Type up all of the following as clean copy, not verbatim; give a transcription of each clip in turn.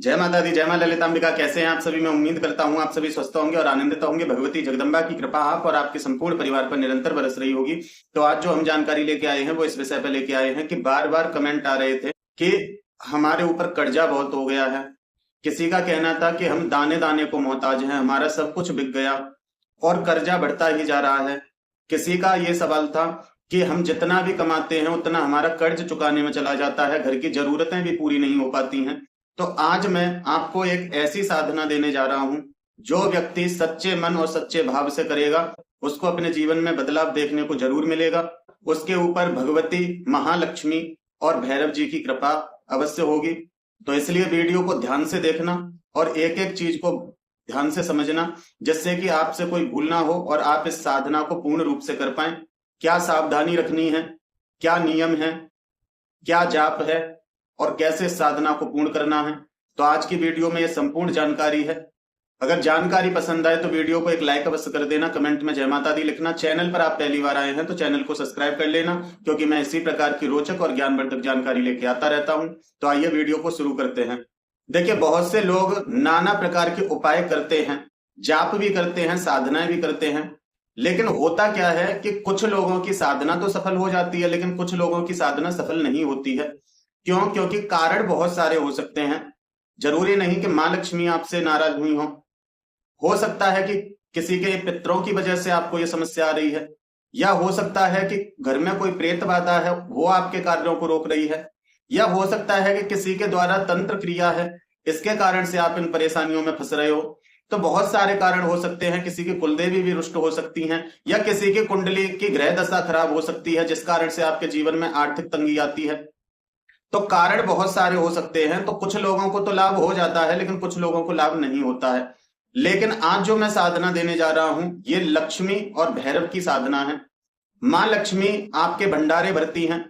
जय माता दी, जय मां ललितांबिका। कैसे हैं आप सभी? मैं उम्मीद करता हूं आप सभी स्वस्थ होंगे और आनंदित होंगे। भगवती जगदम्बा की कृपा आप और आपके संपूर्ण परिवार पर निरंतर बरस रही होगी। तो आज जो हम जानकारी लेके आए हैं वो इस विषय पर लेके आए हैं कि बार बार कमेंट आ रहे थे कि हमारे ऊपर कर्जा बहुत हो गया है। किसी का कहना था कि हम दाने दाने को मोहताज हैं, हमारा सब कुछ बिक गया और कर्जा बढ़ता ही जा रहा है। किसी का ये सवाल था कि हम जितना भी कमाते हैं उतना हमारा कर्ज चुकाने में चला जाता है, घर की जरूरतें भी पूरी नहीं हो पाती हैं। तो आज मैं आपको एक ऐसी साधना देने जा रहा हूं जो व्यक्ति सच्चे मन और सच्चे भाव से करेगा उसको अपने जीवन में बदलाव देखने को जरूर मिलेगा। उसके ऊपर भगवती महालक्ष्मी और भैरव जी की कृपा अवश्य होगी। तो इसलिए वीडियो को ध्यान से देखना और एक एक चीज को ध्यान से समझना, जिससे कि आपसे कोई भूल ना हो और आप इस साधना को पूर्ण रूप से कर पाएं। क्या सावधानी रखनी है, क्या नियम है, क्या जाप है और कैसे इस साधना को पूर्ण करना है, तो आज की वीडियो में यह संपूर्ण जानकारी है। अगर जानकारी पसंद आए तो वीडियो को एक लाइक अवश्य कर देना, कमेंट में जय माता दी लिखना। चैनल पर आप पहली बार आए हैं तो चैनल को सब्सक्राइब कर लेना, क्योंकि मैं इसी प्रकार की रोचक और ज्ञानवर्धक जानकारी लेके आता रहता हूं। तो आइए वीडियो को शुरू करते हैं। देखिए, बहुत से लोग नाना प्रकार के उपाय करते हैं, जाप भी करते हैं, साधनाएं भी करते हैं, लेकिन होता क्या है कि कुछ लोगों की साधना तो सफल हो जाती है लेकिन कुछ लोगों की साधना सफल नहीं होती है। क्यों? क्योंकि कारण बहुत सारे हो सकते हैं। जरूरी नहीं कि मां लक्ष्मी आपसे नाराज हुई हो सकता है कि किसी के पितरों की वजह से आपको यह समस्या आ रही है, या हो सकता है कि घर में कोई प्रेत बाधा है वो आपके कार्यों को रोक रही है, या हो सकता है कि किसी के द्वारा तंत्र क्रिया है, इसके कारण से आप इन परेशानियों में फंस रहे हो। तो बहुत सारे कारण हो सकते हैं। किसी की कुलदेवी भी रुष्ट हो सकती हैं, या किसी की कुंडली की ग्रह दशा खराब हो सकती है जिस कारण से आपके जीवन में आर्थिक तंगी आती है। तो कारण बहुत सारे हो सकते हैं। तो कुछ लोगों को तो लाभ हो जाता है लेकिन कुछ लोगों को लाभ नहीं होता है। लेकिन आज जो मैं साधना देने जा रहा हूं ये लक्ष्मी और भैरव की साधना है। मां लक्ष्मी आपके भंडारे भरती हैं,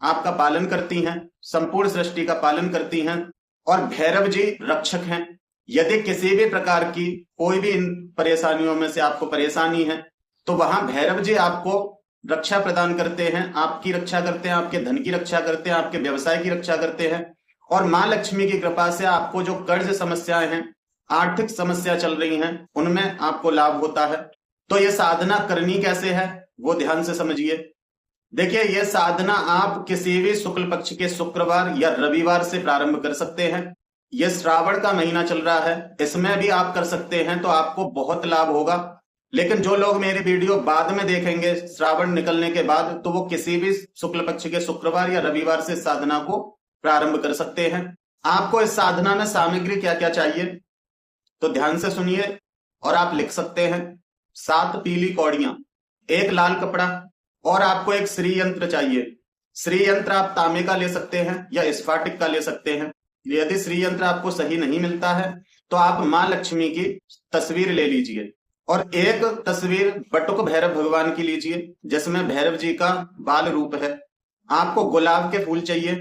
आपका पालन करती हैं, संपूर्ण सृष्टि का पालन करती हैं, और भैरव जी रक्षक हैं। यदि किसी भी प्रकार की कोई भी इन परेशानियों में से आपको परेशानी है तो वहां भैरव जी आपको रक्षा प्रदान करते हैं, आपकी रक्षा करते हैं, आपके धन की रक्षा करते हैं, आपके व्यवसाय की रक्षा करते हैं। और मां लक्ष्मी की कृपा से आपको जो कर्ज समस्याएं हैं, आर्थिक समस्या चल रही हैं, उनमें आपको लाभ होता है। तो यह साधना करनी कैसे है वो ध्यान से समझिए। देखिए, यह साधना आप किसी भी शुक्ल पक्ष के शुक्रवार या रविवार से प्रारंभ कर सकते हैं। यह श्रावण का महीना चल रहा है, इसमें भी आप कर सकते हैं तो आपको बहुत लाभ होगा। लेकिन जो लोग मेरी वीडियो बाद में देखेंगे श्रावण निकलने के बाद, तो वो किसी भी शुक्ल पक्ष के शुक्रवार या रविवार से साधना को प्रारंभ कर सकते हैं। आपको इस साधना में सामग्री क्या क्या चाहिए तो ध्यान से सुनिए और आप लिख सकते हैं। 7 पीली कौड़ियां, 1 लाल कपड़ा, और आपको एक श्री यंत्र चाहिए। श्री यंत्र आप तांबे का ले सकते हैं या स्फाटिक का ले सकते हैं। यदि श्री यंत्र आपको सही नहीं मिलता है तो आप मां लक्ष्मी की तस्वीर ले लीजिए और एक तस्वीर बटुक भैरव भगवान की लीजिए जिसमें भैरव जी का बाल रूप है। आपको गुलाब के फूल चाहिए,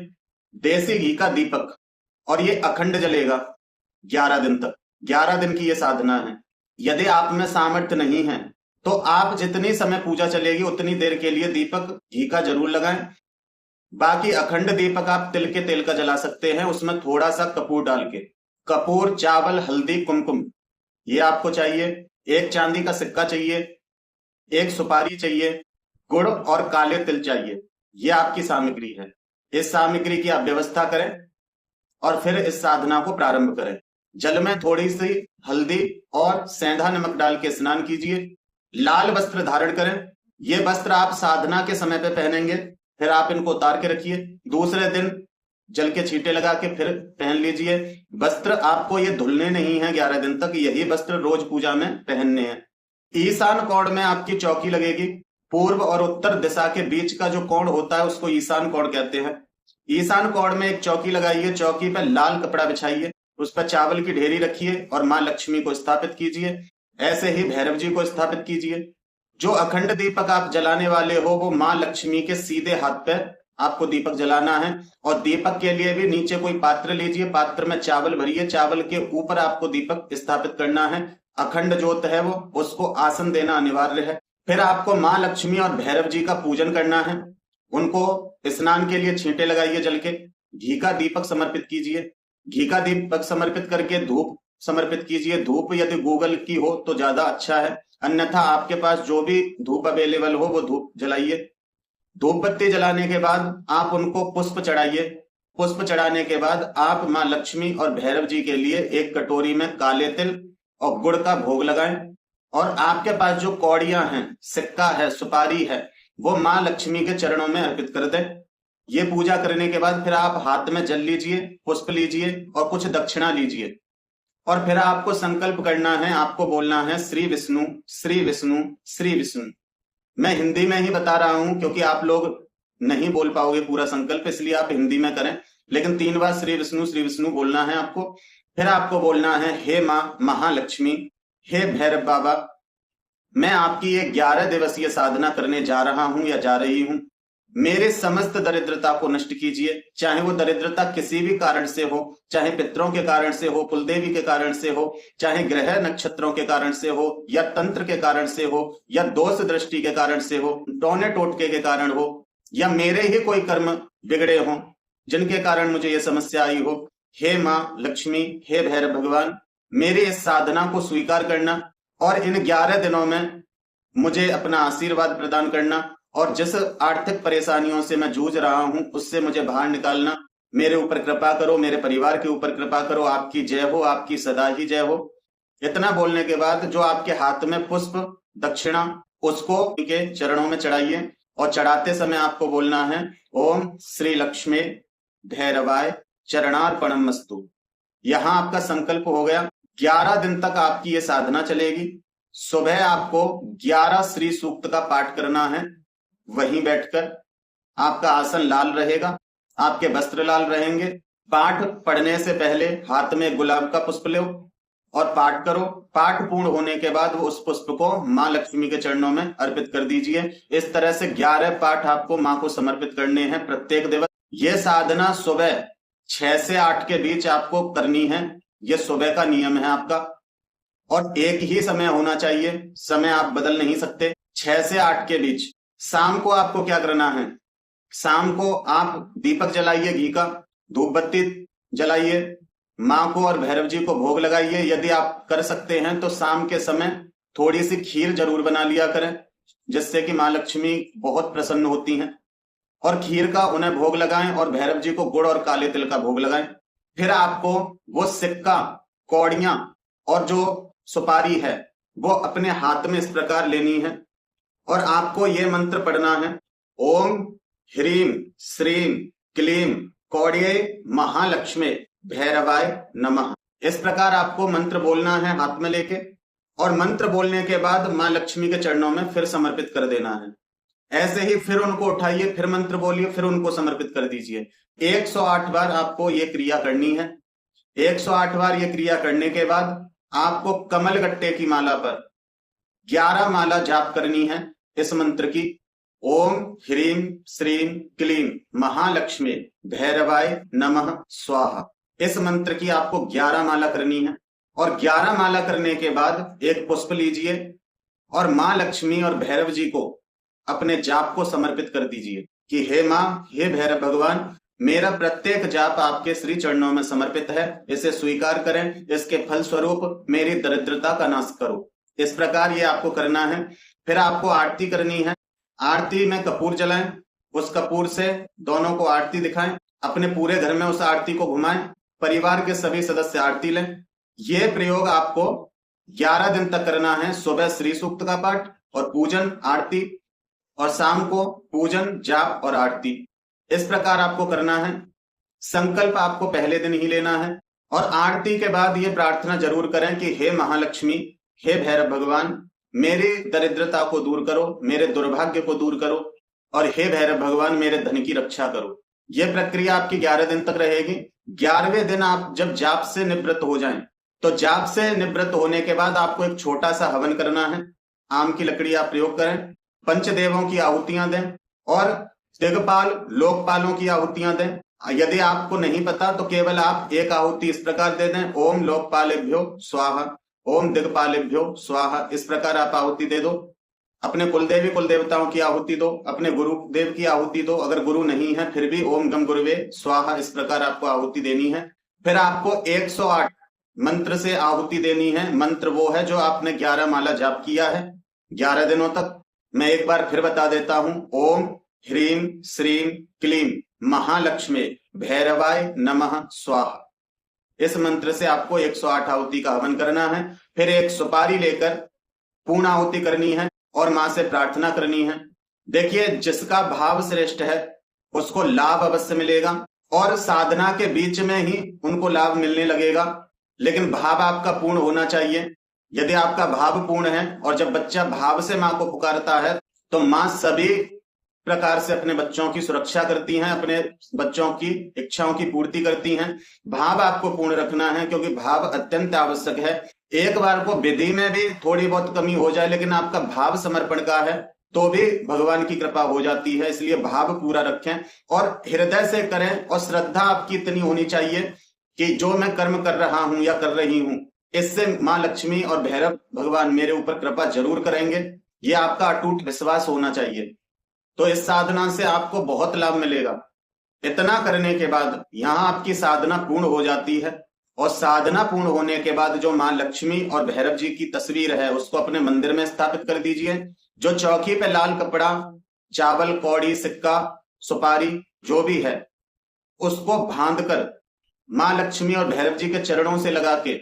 देसी घी का दीपक, और ये अखंड जलेगा 11 दिन तक। 11 दिन की ये साधना है। यदि आप में सामर्थ्य नहीं है तो आप जितनी समय पूजा चलेगी उतनी देर के लिए दीपक घी का जरूर लगाएं। बाकी अखंड दीपक आप तिल के तेल का जला सकते हैं, उसमें थोड़ा सा कपूर डाल के। कपूर, चावल, हल्दी, कुमकुम ये आपको चाहिए। एक चांदी का सिक्का चाहिए, एक सुपारी चाहिए, गुड़ और काले तिल चाहिए। ये आपकी सामग्री है। इस सामग्री की आप व्यवस्था करें और फिर इस साधना को प्रारंभ करें। जल में थोड़ी सी हल्दी और सेंधा नमक डाल के स्नान कीजिए। लाल वस्त्र धारण करें। ये वस्त्र आप साधना के समय पे पहनेंगे, फिर आप इनको उतार के रखिए। दूसरे दिन जल के छींटे लगा के फिर पहन लीजिए। वस्त्र आपको ये धुलने नहीं है 11 दिन तक, यही वस्त्र रोज पूजा में पहनने हैं। ईशान कोण में आपकी चौकी लगेगी। पूर्व और उत्तर दिशा के बीच का जो कोण होता है उसको ईशान कोण कहते हैं। ईशान कोण में एक चौकी लगाइए, चौकी पर लाल कपड़ा बिछाइए, उस पर चावल की ढेरी रखिए और मां लक्ष्मी को स्थापित कीजिए। ऐसे ही भैरव जी को स्थापित कीजिए। जो अखंड दीपक आप जलाने वाले हो वो मां लक्ष्मी के सीधे हाथ पे आपको दीपक जलाना है। और दीपक के लिए भी नीचे कोई पात्र लीजिए, पात्र में चावल भरिए, चावल के ऊपर आपको दीपक स्थापित करना है। अखंड ज्योत है वो, उसको आसन देना अनिवार्य है। फिर आपको मां लक्ष्मी और भैरव जी का पूजन करना है। उनको स्नान के लिए छींटे लगाइए जल के, घी का दीपक समर्पित कीजिए। घी का दीपक समर्पित करके धूप समर्पित कीजिए। धूप यदि गूगल की हो तो ज्यादा अच्छा है, अन्यथा आपके पास जो भी धूप अवेलेबल हो वो धूप जलाइए। धूप बत्ती जलाने के बाद आप उनको पुष्प चढ़ाइए। पुष्प चढ़ाने के बाद आप माँ लक्ष्मी और भैरव जी के लिए एक कटोरी में काले तिल और गुड़ का भोग लगाएं। और आपके पास जो कौड़ियां हैं, सिक्का है, सुपारी है, वो माँ लक्ष्मी के चरणों में अर्पित कर दें। ये पूजा करने के बाद फिर आप हाथ में जल लीजिए, पुष्प लीजिए और कुछ दक्षिणा लीजिए। और फिर आपको संकल्प करना है, आपको बोलना है श्री विष्णु श्री विष्णु श्री विष्णु। मैं हिंदी में ही बता रहा हूं क्योंकि आप लोग नहीं बोल पाओगे पूरा संकल्प, इसलिए आप हिंदी में करें। लेकिन 3 बार श्री विष्णु बोलना है आपको। फिर आपको बोलना है, हे माँ महालक्ष्मी, हे भैरव बाबा, मैं आपकी ये 11 दिवसीय साधना करने जा रहा हूं या जा रही हूं। मेरे समस्त दरिद्रता को नष्ट कीजिए, चाहे वो दरिद्रता किसी भी कारण से हो, चाहे पितरों के कारण से हो, कुलदेवी के कारण से हो, चाहे ग्रह नक्षत्रों के कारण से हो, या तंत्र के कारण से हो, या दोष दृष्टि के कारण से हो, टोने टोटके के कारण हो, या मेरे ही कोई कर्म बिगड़े हो जिनके कारण मुझे ये समस्या आई हो। हे माँ लक्ष्मी, हे भैरव भगवान, मेरी इस साधना को स्वीकार करना और इन 11 दिनों में मुझे अपना आशीर्वाद प्रदान करना, और जिस आर्थिक परेशानियों से मैं जूझ रहा हूं उससे मुझे बाहर निकालना। मेरे ऊपर कृपा करो, मेरे परिवार के ऊपर कृपा करो, आपकी जय हो, आपकी सदा ही जय हो। इतना बोलने के बाद जो आपके हाथ में पुष्प दक्षिणा, उसको उनके चरणों में चढ़ाइए। और चढ़ाते समय आपको बोलना है, ओम श्री लक्ष्मी भैरवाय चरणार्पणमस्तु। यहां आपका संकल्प हो गया। 11 दिन तक आपकी ये साधना चलेगी। सुबह आपको 11 श्री सूक्त का पाठ करना है। वहीं बैठकर आपका आसन लाल रहेगा, आपके वस्त्र लाल रहेंगे। पाठ पढ़ने से पहले हाथ में गुलाब का पुष्प लो और पाठ करो। पाठ पूर्ण होने के बाद वो उस पुष्प को माँ लक्ष्मी के चरणों में अर्पित कर दीजिए। इस तरह से 11 पाठ आपको माँ को समर्पित करने हैं प्रत्येक दिवस। ये साधना सुबह 6 से 8 के बीच आपको करनी है। ये सुबह का नियम है आपका, और एक ही समय होना चाहिए, समय आप बदल नहीं सकते। 6 से 8 के बीच। शाम को आपको क्या करना है, शाम को आप दीपक जलाइए, घी का धूप बत्ती जलाइए, माँ को और भैरव जी को भोग लगाइए। यदि आप कर सकते हैं तो शाम के समय थोड़ी सी खीर जरूर बना लिया करें, जिससे कि माँ लक्ष्मी बहुत प्रसन्न होती हैं। और खीर का उन्हें भोग लगाएं और भैरव जी को गुड़ और काले तिल का भोग लगाएं। फिर आपको वो सिक्का, कौड़ियां और जो सुपारी है वो अपने हाथ में इस प्रकार लेनी है, और आपको ये मंत्र पढ़ना है, ओम ह्रीम श्रीम क्लीम कौड़िये महालक्ष्मी भैरवाय नमः। इस प्रकार आपको मंत्र बोलना है हाथ में लेके, और मंत्र बोलने के बाद माँ लक्ष्मी के चरणों में फिर समर्पित कर देना है। ऐसे ही फिर उनको उठाइए, फिर मंत्र बोलिए, फिर उनको समर्पित कर दीजिए। 108 बार आपको ये क्रिया करनी है। 108 बार ये क्रिया करने के बाद आपको कमल गट्टे की माला पर 11 माला जाप करनी है इस मंत्र की, ओम ह्रीम श्रीम क्लीम महालक्ष्मी भैरवाय नमः स्वाहा। इस मंत्र की आपको 11 माला करनी है। और 11 माला करने के बाद एक पुष्प लीजिए और माँ लक्ष्मी और भैरव जी को अपने जाप को समर्पित कर दीजिए कि हे माँ, हे भैरव भगवान, मेरा प्रत्येक जाप आपके श्री चरणों में समर्पित है, इसे स्वीकार करें, इसके फल स्वरूप मेरी दरिद्रता का नाश करो। इस प्रकार ये आपको करना है। फिर आपको आरती करनी है। आरती में कपूर जलाएं, उस कपूर से दोनों को आरती दिखाएं, अपने पूरे घर में उस आरती को घुमाएं, परिवार के सभी सदस्य आरती लें। यह प्रयोग आपको 11 दिन तक करना है। सुबह श्री सूक्त का पाठ और पूजन आरती, और शाम को पूजन जाप और आरती। इस प्रकार आपको करना है। संकल्प आपको पहले दिन ही लेना है, और आरती के बाद ये प्रार्थना जरूर करें कि हे महालक्ष्मी, हे भैरव भगवान, मेरी दरिद्रता को दूर करो, मेरे दुर्भाग्य को दूर करो, और हे भैरव भगवान, मेरे धन की रक्षा करो। यह प्रक्रिया आपकी 11 दिन तक रहेगी। 11वें दिन आप जब जाप से निवृत्त हो जाएं, तो जाप से निवृत्त होने के बाद आपको एक छोटा सा हवन करना है। आम की लकड़ी आप प्रयोग करें, पंचदेवों की आहुतियां दें और दिग्पाल लोकपालों की आहुतियां दें। यदि आपको नहीं पता तो केवल आप एक आहुति इस प्रकार दे दें, ओम लोकपालेभ्यो स्वाहा, ओम दिग्पालेभ्यो स्वाहा। इस प्रकार आप आहुति दे दो। अपने कुलदेवी कुल देवताओं की आहुति दो, अपने गुरुदेव की आहुति दो, अगर गुरु नहीं है फिर भी ओम गम गुरुवे स्वाहा, इस प्रकार आपको आहुति देनी है। फिर आपको 108 मंत्र से आहुति देनी है। मंत्र वो है जो आपने 11 माला जाप किया है 11 दिनों तक। मैं एक बार फिर बता देता हूं। ओम ह्रीम श्रीम क्लीम महालक्ष्मी भैरवाय नमः स्वाहा। इस मंत्र से आपको 108 आहुति का हवन करना है। फिर एक सुपारी लेकर पूर्ण आहुति करनी है और मां से प्रार्थना करनी है। देखिए, जिसका भाव श्रेष्ठ है उसको लाभ अवश्य मिलेगा और साधना के बीच में ही उनको लाभ मिलने लगेगा, लेकिन भाव आपका पूर्ण होना चाहिए। यदि आपका भाव पूर्ण है और जब बच्चा भाव से मां को पुकारता है तो मां सभी प्रकार से अपने बच्चों की सुरक्षा करती हैं, अपने बच्चों की इच्छाओं की पूर्ति करती हैं। भाव आपको पूर्ण रखना है क्योंकि भाव अत्यंत आवश्यक है। एक बार को विधि में भी थोड़ी बहुत कमी हो जाए लेकिन आपका भाव समर्पण का है तो भी भगवान की कृपा हो जाती है। इसलिए भाव पूरा रखें और हृदय से करें और श्रद्धा आपकी इतनी होनी चाहिए कि जो मैं कर्म कर रहा हूं या कर रही हूं इससे मां लक्ष्मी और भैरव भगवान मेरे ऊपर कृपा जरूर करेंगे। ये आपका अटूट विश्वास होना चाहिए। तो इस साधना से आपको बहुत लाभ मिलेगा। इतना करने के बाद यहाँ आपकी साधना पूर्ण हो जाती है और साधना पूर्ण होने के बाद जो मां लक्ष्मी और भैरव जी की तस्वीर है उसको अपने मंदिर में स्थापित कर दीजिए। जो चौकी पे लाल कपड़ा, चावल, कौड़ी, सिक्का, सुपारी जो भी है उसको बांध कर मां लक्ष्मी और भैरव जी के चरणों से लगा के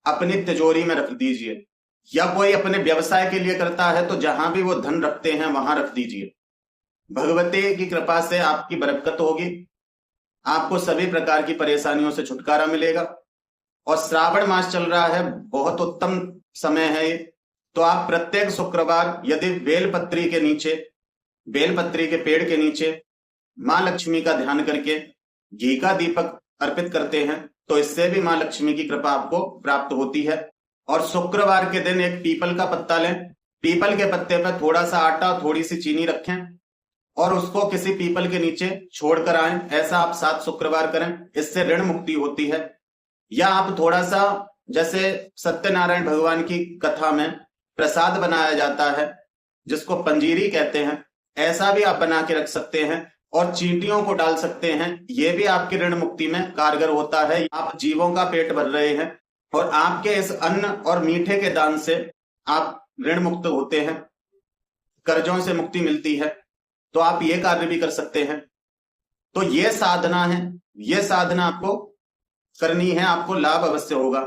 अपनी तिजोरी में रख दीजिए। या कोई अपने व्यवसाय के लिए करता है तो जहां भी वो धन रखते हैं वहां रख दीजिए। भगवती की कृपा से आपकी बरकत होगी, आपको सभी प्रकार की परेशानियों से छुटकारा मिलेगा। और श्रावण मास चल रहा है, बहुत उत्तम समय है ये। तो आप प्रत्येक शुक्रवार यदि बेलपत्री के नीचे, बेलपत्री के पेड़ के नीचे मां लक्ष्मी का ध्यान करके घी का दीपक अर्पित करते हैं तो इससे भी मां लक्ष्मी की कृपा आपको प्राप्त होती है। और शुक्रवार के दिन एक पीपल का पत्ता लें, पीपल के पत्ते पर थोड़ा सा आटा, थोड़ी सी चीनी रखें और उसको किसी पीपल के नीचे छोड़कर आए। ऐसा आप 7 शुक्रवार करें, इससे ऋण मुक्ति होती है। या आप थोड़ा सा, जैसे सत्यनारायण भगवान की कथा में प्रसाद बनाया जाता है जिसको पंजीरी कहते हैं, ऐसा भी आप बना के रख सकते हैं और चींटियों को डाल सकते हैं। ये भी आपकी ऋण मुक्ति में कारगर होता है। आप जीवों का पेट भर रहे हैं और आपके इस अन्न और मीठे के दान से आप ऋण मुक्त होते हैं, कर्जों से मुक्ति मिलती है। तो आप ये कार्य भी कर सकते हैं। तो ये साधना है, ये साधना आपको करनी है, आपको लाभ अवश्य होगा।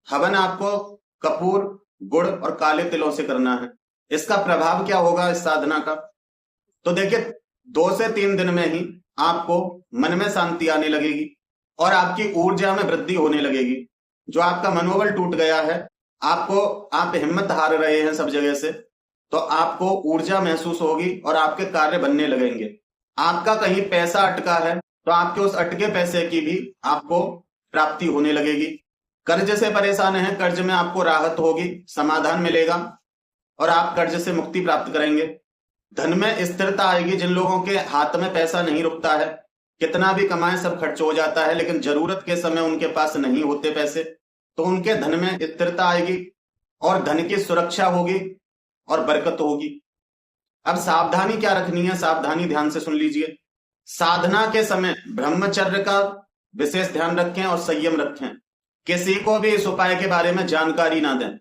हवन आपको कपूर, गुड़ और काले तिलों से करना है। इसका प्रभाव क्या होगा इस साधना का? तो देखिए, 2 से 3 दिन में ही आपको मन में शांति आने लगेगी और आपकी ऊर्जा में वृद्धि होने लगेगी। जो आपका मनोबल टूट गया है, आप हिम्मत हार रहे हैं सब जगह से, तो आपको ऊर्जा महसूस होगी और आपके कार्य बनने लगेंगे। आपका कहीं पैसा अटका है तो आपके उस अटके पैसे की भी आपको प्राप्ति होने लगेगी। कर्ज से परेशान हैं, कर्ज में आपको राहत होगी, समाधान मिलेगा और आप कर्ज से मुक्ति प्राप्त करेंगे। धन में स्थिरता आएगी। जिन लोगों के हाथ में पैसा नहीं रुकता है, कितना भी कमाएं सब खर्च हो जाता है, लेकिन जरूरत के समय उनके पास नहीं होते पैसे, तो उनके धन में स्थिरता आएगी और धन की सुरक्षा होगी और बरकत होगी। अब सावधानी क्या रखनी है, सावधानी ध्यान से सुन लीजिए। साधना के समय ब्रह्मचर्य का विशेष ध्यान रखें और संयम रखें। किसी को भी इस उपाय के बारे में जानकारी ना दें।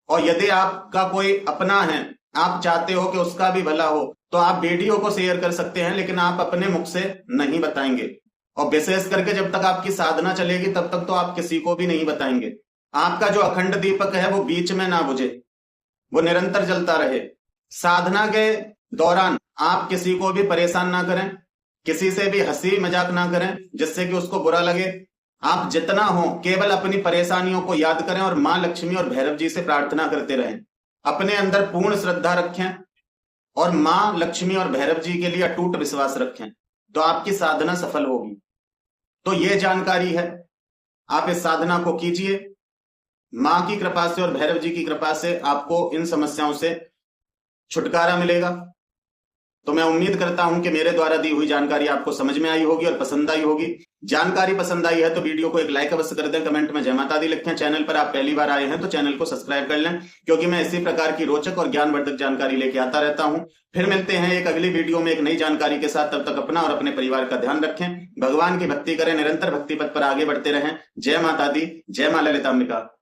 और यदि आपका कोई अपना है, आप चाहते हो कि उसका भी भला हो, तो आप वीडियो को शेयर कर सकते हैं, लेकिन आप अपने मुख से नहीं बताएंगे। और विशेष करके जब तक आपकी साधना चलेगी तब तक तो आप किसी को भी नहीं बताएंगे। आपका जो अखंड दीपक है वो बीच में ना बुझे, वो निरंतर जलता रहे। साधना के दौरान आप किसी को भी परेशान ना करें, किसी से भी हंसी मजाक ना करें जिससे कि उसको बुरा लगे। आप जितना हो केवल अपनी परेशानियों को याद करें और मां लक्ष्मी और भैरव जी से प्रार्थना करते रहें। अपने अंदर पूर्ण श्रद्धा रखें और मां लक्ष्मी और भैरव जी के लिए अटूट विश्वास रखें, तो आपकी साधना सफल होगी। तो ये जानकारी है, आप इस साधना को कीजिए। मां की कृपा से और भैरव जी की कृपा से आपको इन समस्याओं से छुटकारा मिलेगा। तो मैं उम्मीद करता हूं कि मेरे द्वारा दी हुई जानकारी आपको समझ में आई होगी और पसंद आई होगी। जानकारी पसंद आई है तो वीडियो को एक लाइक अवश्य कर दें, कमेंट में जय माता दी लिखें। चैनल पर आप पहली बार आए हैं तो चैनल को सब्सक्राइब कर लें, क्योंकि मैं इसी प्रकार की रोचक और ज्ञानवर्धक जानकारी लेके आता रहता हूं। फिर मिलते हैं एक अगली वीडियो में एक नई जानकारी के साथ। तब तक अपना और अपने परिवार का ध्यान रखें, भगवान की भक्ति करें, निरंतर भक्ति पथ पर आगे बढ़ते रहें। जय माता दी, जय मां ललिताम्बिका।